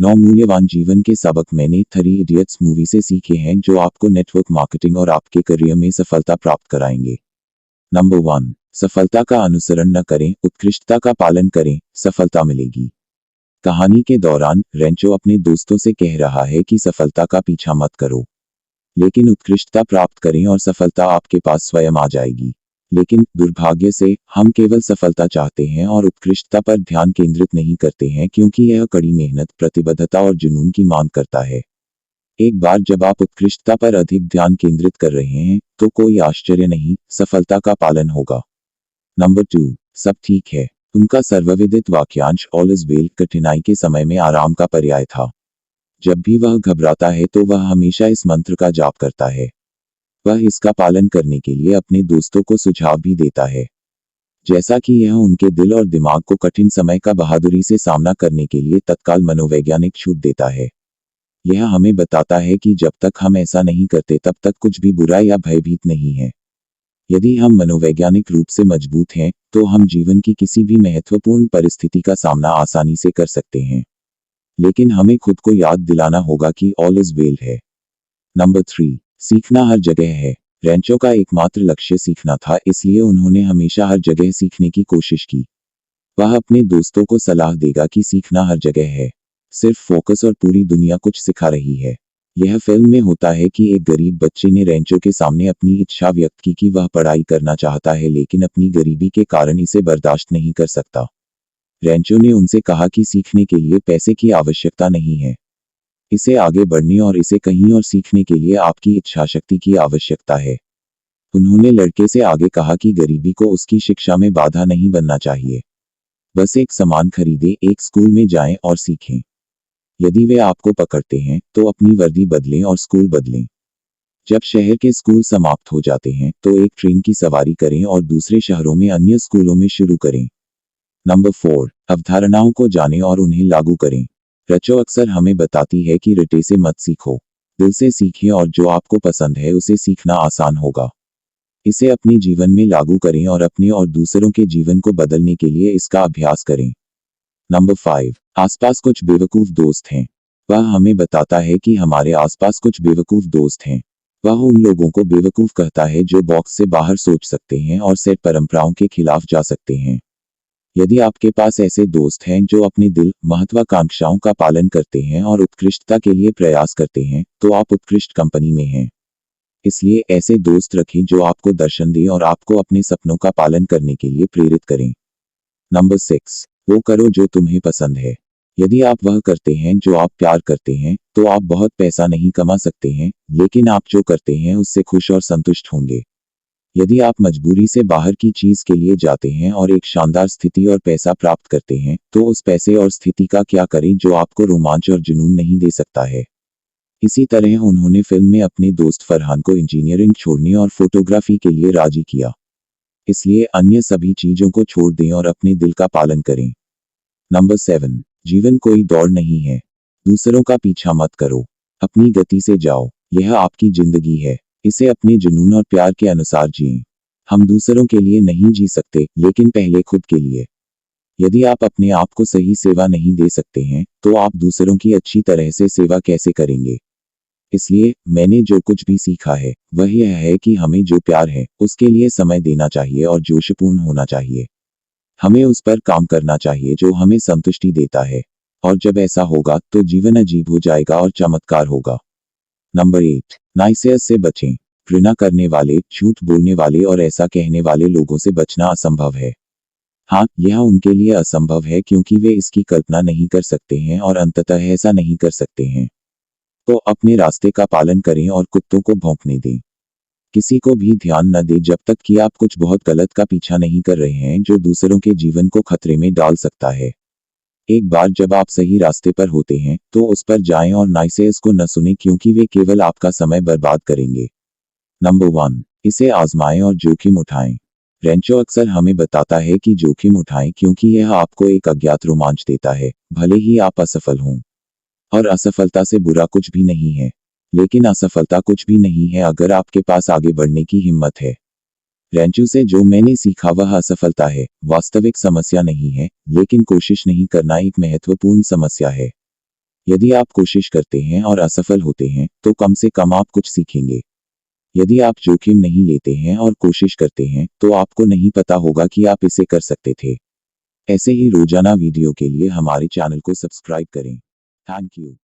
9 मूल्यवान जीवन के सबक मैंने 3 इडियट्स मूवी से सीखे हैं जो आपको नेटवर्क मार्केटिंग और आपके करियर में सफलता प्राप्त कराएंगे। नंबर 1, सफलता का अनुसरण न करें, उत्कृष्टता का पालन करें, सफलता मिलेगी। कहानी के दौरान रेंचो अपने दोस्तों से कह रहा है कि सफलता का पीछा मत करो, लेकिन उत्कृष्टता प्राप्त करें और सफलता आपके पास स्वयं आ जाएगी। लेकिन दुर्भाग्य से हम केवल सफलता चाहते हैं और उत्कृष्टता पर ध्यान केंद्रित नहीं करते हैं क्योंकि यह कड़ी मेहनत, प्रतिबद्धता और जुनून की मांग करता है। एक बार जब आप उत्कृष्टता पर अधिक ध्यान केंद्रित कर रहे हैं तो कोई आश्चर्य नहीं, सफलता का पालन होगा। नंबर 2, सब ठीक है। उनका सर्वविदित वाक्यांश ऑल इज वेल कठिनाई के समय में आराम का पर्याय था। जब भी वह घबराता है तो वह हमेशा इस मंत्र का जाप करता है। वह इसका पालन करने के लिए अपने दोस्तों को सुझाव भी देता है, जैसा कि यह उनके दिल और दिमाग को कठिन समय का बहादुरी से सामना करने के लिए तत्काल मनोवैज्ञानिक छूट देता है। यह हमें बताता है कि जब तक हम ऐसा नहीं करते तब तक कुछ भी बुरा या भयभीत नहीं है। यदि हम मनोवैज्ञानिक रूप से मजबूत हैं तो हम जीवन की किसी भी महत्वपूर्ण परिस्थिति का सामना आसानी से कर सकते हैं। लेकिन हमें खुद को याद दिलाना होगा कि ऑल इज वेल है। नंबर 3, सीखना हर जगह है। रेंचो का एकमात्र लक्ष्य सीखना था, इसलिए उन्होंने हमेशा हर जगह सीखने की कोशिश की। वह अपने दोस्तों को सलाह देगा कि सीखना हर जगह है, सिर्फ फोकस और पूरी दुनिया कुछ सिखा रही है। यह फिल्म में होता है कि एक गरीब बच्चे ने रेंचो के सामने अपनी इच्छा व्यक्त की कि वह पढ़ाई करना चाहता है लेकिन अपनी गरीबी के कारण इसे बर्दाश्त नहीं कर सकता। रेंचो ने उनसे कहा कि सीखने के लिए पैसे की आवश्यकता नहीं है, इसे आगे बढ़ने और इसे कहीं और सीखने के लिए आपकी इच्छाशक्ति की आवश्यकता है। उन्होंने लड़के से आगे कहा कि गरीबी को उसकी शिक्षा में बाधा नहीं बनना चाहिए। बस एक सामान खरीदें, एक स्कूल में जाएं और सीखें। यदि वे आपको पकड़ते हैं तो अपनी वर्दी बदलें और स्कूल बदलें। जब शहर के स्कूल समाप्त हो जाते हैं तो एक ट्रेन की सवारी करें और दूसरे शहरों में अन्य स्कूलों में शुरू करें। नंबर 4, अवधारणाओं को जानें और उन्हें लागू करें। रेंचो अक्सर हमें बताती है कि रटे से मत सीखो, दिल से सीखें और जो आपको पसंद है उसे सीखना आसान होगा। इसे अपने जीवन में लागू करें और अपने और दूसरों के जीवन को बदलने के लिए इसका अभ्यास करें। नंबर 5, आसपास कुछ बेवकूफ दोस्त हैं। वह हमें बताता है कि हमारे आसपास कुछ बेवकूफ दोस्त हैं। वह उन लोगों को बेवकूफ कहता है जो बॉक्स से बाहर सोच सकते हैं और सेट परंपराओं के खिलाफ जा सकते हैं। यदि आपके पास ऐसे दोस्त हैं जो अपने दिल, महत्वाकांक्षाओं का पालन करते हैं और उत्कृष्टता के लिए प्रयास करते हैं, तो आप उत्कृष्ट कंपनी में हैं। इसलिए ऐसे दोस्त रखें जो आपको दर्शन दें और आपको अपने सपनों का पालन करने के लिए प्रेरित करें। नंबर 6, वो करो जो तुम्हें पसंद है। यदि आप वह करते हैं जो आप प्यार करते हैं तो आप बहुत पैसा नहीं कमा सकते हैं, लेकिन आप जो करते हैं उससे खुश और संतुष्ट होंगे। यदि आप मजबूरी से बाहर की चीज के लिए जाते हैं और एक शानदार स्थिति और पैसा प्राप्त करते हैं, तो उस पैसे और स्थिति का क्या करें जो आपको रोमांच और जुनून नहीं दे सकता है। इसी तरह उन्होंने फिल्म में अपने दोस्त फरहान को इंजीनियरिंग छोड़ने और फोटोग्राफी के लिए राजी किया। इसलिए अन्य सभी चीजों को छोड़ दें और अपने दिल का पालन करें। नंबर 7, जीवन कोई दौड़ नहीं है। दूसरों का पीछा मत करो, अपनी गति से जाओ। यह आपकी जिंदगी है, इसे अपने जुनून और प्यार के अनुसार जिएं। हम दूसरों के लिए नहीं जी सकते, लेकिन पहले खुद के लिए। यदि आप अपने आप को सही सेवा नहीं दे सकते हैं तो आप दूसरों की अच्छी तरह से सेवा कैसे करेंगे। इसलिए मैंने जो कुछ भी सीखा है वह यह है कि हमें जो प्यार है उसके लिए समय देना चाहिए और जोशपूर्ण होना चाहिए। हमें उस पर काम करना चाहिए जो हमें संतुष्टि देता है, और जब ऐसा होगा तो जीवन अजीब हो जाएगा और चमत्कार होगा। नंबर 8, नाइसेयर्स से बचें। घृणा करने वाले, झूठ बोलने वाले और ऐसा कहने वाले लोगों से बचना असंभव है। हाँ, यह उनके लिए असंभव है क्योंकि वे इसकी कल्पना नहीं कर सकते हैं और अंततः ऐसा नहीं कर सकते हैं। तो अपने रास्ते का पालन करें और कुत्तों को भौंकने दें। किसी को भी ध्यान न दें जब तक कि आप कुछ बहुत गलत का पीछा नहीं कर रहे हैं जो दूसरों के जीवन को खतरे में डाल सकता है। एक बार जब आप सही रास्ते पर होते हैं तो उस पर जाएं और नाइसेयर्स को न सुनें क्योंकि वे केवल आपका समय बर्बाद करेंगे। नंबर 1, इसे आजमाएं और जोखिम उठाएं। रेंचो अक्सर हमें बताता है कि जोखिम उठाएं क्योंकि यह आपको एक अज्ञात रोमांच देता है, भले ही आप असफल हों। और असफलता से बुरा कुछ भी नहीं है, लेकिन असफलता कुछ भी नहीं है अगर आपके पास आगे बढ़ने की हिम्मत है। रेंचो से जो मैंने सीखा वह असफलता है, वास्तविक समस्या नहीं है, लेकिन कोशिश नहीं करना एक महत्वपूर्ण समस्या है। यदि आप कोशिश करते हैं और असफल होते हैं तो कम से कम आप कुछ सीखेंगे। यदि आप जोखिम नहीं लेते हैं और कोशिश करते हैं तो आपको नहीं पता होगा कि आप इसे कर सकते थे। ऐसे ही रोजाना वीडियो के लिए हमारे चैनल को सब्सक्राइब करें। Thank you.